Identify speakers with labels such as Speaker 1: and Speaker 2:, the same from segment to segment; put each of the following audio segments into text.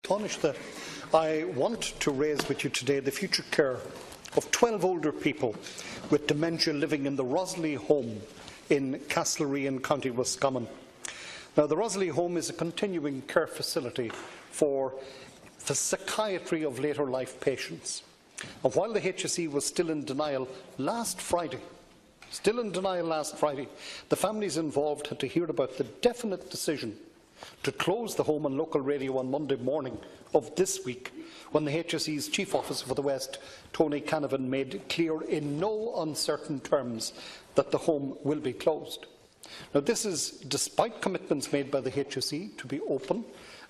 Speaker 1: Taoiseach, I want to raise with you today the future care of 12 older people with dementia living in the Rosalie home in Castlerea in County Roscommon. Now, the Rosalie home is a continuing care facility for the psychiatry of later life patients. And while the HSE was still in denial last Friday, the families involved had to hear about the definite decision to close the home on local radio on Monday morning of this week, when the HSE's Chief Officer for the West, Tony Canavan, made clear in no uncertain terms that the home will be closed. Now, this is despite commitments made by the HSE to be open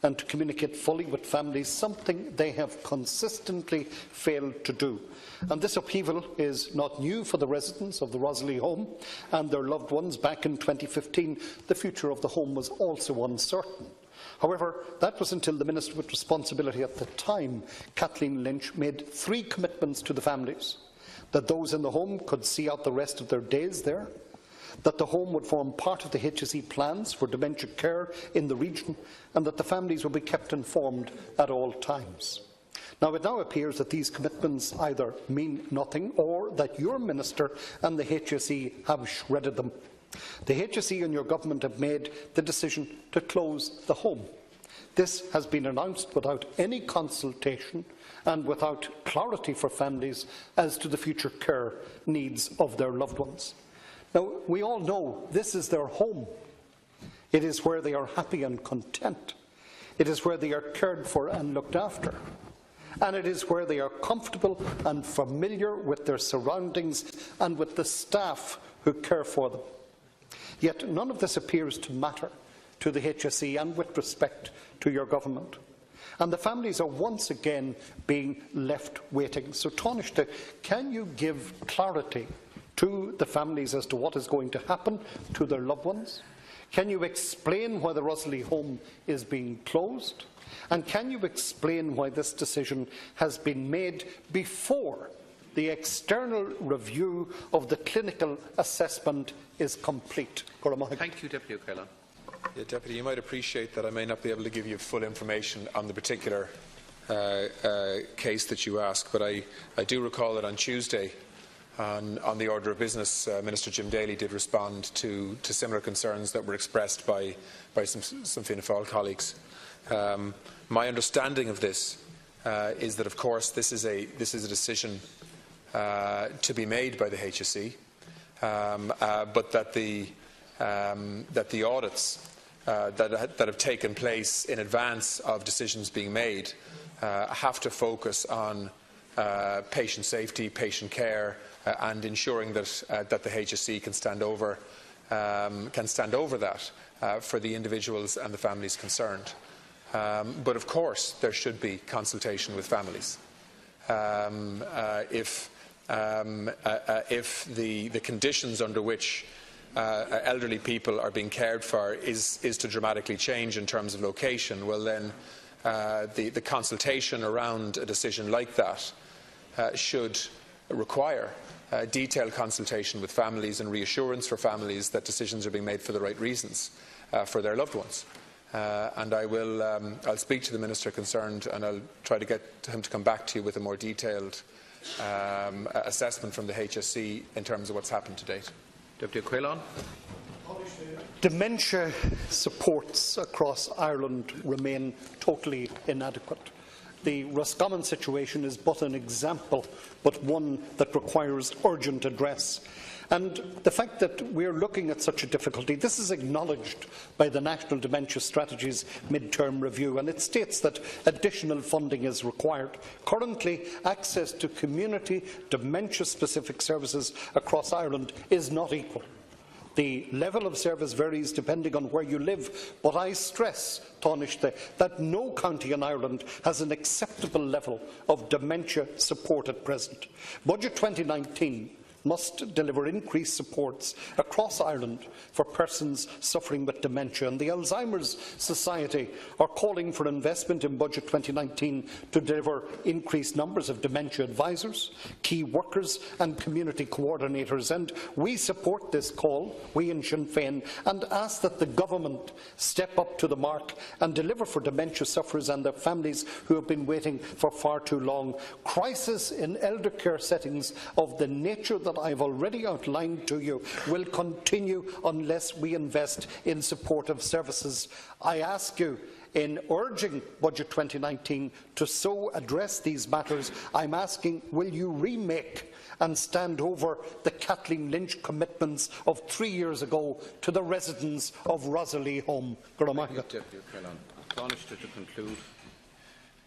Speaker 1: and to communicate fully with families, something they have consistently failed to do. And this upheaval is not new for the residents of the Rosalie home and their loved ones. Back in 2015, the future of the home was also uncertain. However, that was until the Minister with responsibility at the time, Kathleen Lynch, made 3 commitments to the families: that those in the home could see out the rest of their days there, that the home would form part of the HSE plans for dementia care in the region, and that the families will be kept informed at all times. Now, it now appears that these commitments either mean nothing, or that your Minister and the HSE have shredded them. The HSE and your government have made the decision to close the home. This has been announced without any consultation and without clarity for families as to the future care needs of their loved ones. Now, we all know this is their home. It is where they are happy and content. It is where they are cared for and looked after. And it is where they are comfortable and familiar with their surroundings and with the staff who care for them. Yet none of this appears to matter to the HSE and with respect to your government. And the families are once again being left waiting. So, Taoiseach, can you give clarity to the families as to what is going to happen to their loved ones? Can you explain why the Rosalie home is being closed? And can you explain why this decision has been made before the external review of the clinical assessment is complete?
Speaker 2: Thank you, Deputy O'Callaghan.
Speaker 3: Yeah, Deputy, you might appreciate that I may not be able to give you full information on the particular case that you ask, but I do recall that on Tuesday, on the order of business, Minister Jim Daly did respond to similar concerns that were expressed by some Fianna Fáil colleagues. My understanding of this is that, of course, this is a decision to be made by the HSE, but that the audits that have taken place in advance of decisions being made have to focus on patient safety, patient care, and ensuring that the HSE can stand over that for the individuals and the families concerned. But of course, there should be consultation with families. If the conditions under which elderly people are being cared for is to dramatically change in terms of location, well then the consultation around a decision like that should require detailed consultation with families and reassurance for families that decisions are being made for the right reasons for their loved ones. And I'll speak to the Minister concerned, and I'll try to get him to come back to you with a more detailed assessment from the HSE in terms of what's happened to date.
Speaker 2: Deputy O'Callaghan.
Speaker 1: Dementia supports across Ireland remain totally inadequate. The Roscommon situation is but an example, but one that requires urgent address. And the fact that we are looking at such a difficulty, this is acknowledged by the National Dementia Strategy's mid-term review, and it states that additional funding is required. Currently, access to community dementia-specific services across Ireland is not equal. The level of service varies depending on where you live, but I stress, Taoiseach, that no county in Ireland has an acceptable level of dementia support at present. Budget 2019 must deliver increased supports across Ireland for persons suffering with dementia, and the Alzheimer's Society are calling for investment in Budget 2019 to deliver increased numbers of dementia advisors, key workers and community coordinators. And we support this call, we in Sinn Féin, and ask that the Government step up to the mark and deliver for dementia sufferers and their families who have been waiting for far too long. Crisis in elder care settings of the nature that I have already outlined to you will continue unless we invest in supportive services. I ask you, in urging Budget 2019 to so address these matters, I'm asking, will you remake and stand over the Kathleen Lynch commitments of 3 years ago to the residents of Rosalie home?
Speaker 2: Deputy O'Connell. Astonished to conclude.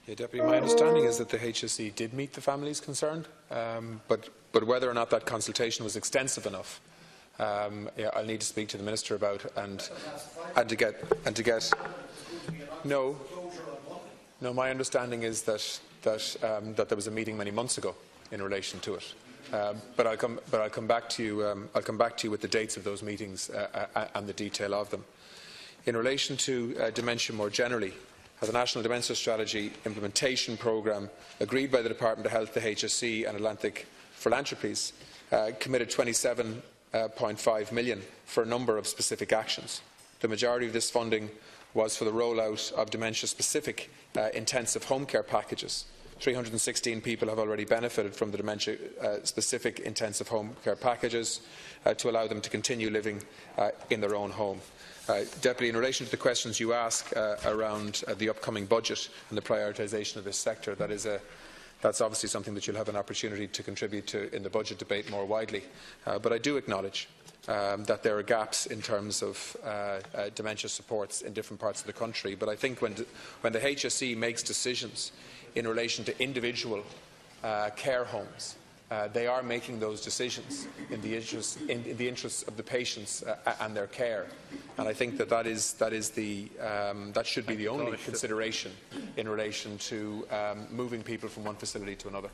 Speaker 3: Yeah, Deputy, my understanding is that the HSE did meet the families concerned, but whether or not that consultation was extensive enough, yeah, I'll need to speak to the Minister about and to get. No, my understanding is that there was a meeting many months ago in relation to it. But I'll come back to you. I'll come back to you with the dates of those meetings and the detail of them. In relation to dementia more generally, the National Dementia Strategy Implementation Programme, agreed by the Department of Health, the HSE and Atlantic Philanthropies, committed €27.5 million for a number of specific actions. The majority of this funding was for the rollout of dementia-specific intensive home care packages. 316 people have already benefited from the dementia-specific intensive home care packages to allow them to continue living in their own home. Deputy, in relation to the questions you ask around the upcoming budget and the prioritisation of this sector, that's obviously something that you'll have an opportunity to contribute to in the budget debate more widely. But I do acknowledge that there are gaps in terms of dementia supports in different parts of the country. But I think when the HSE makes decisions in relation to individual care homes, they are making those decisions in the interests of the patients and their care, and I think that should be the only consideration in relation to moving people from one facility to another.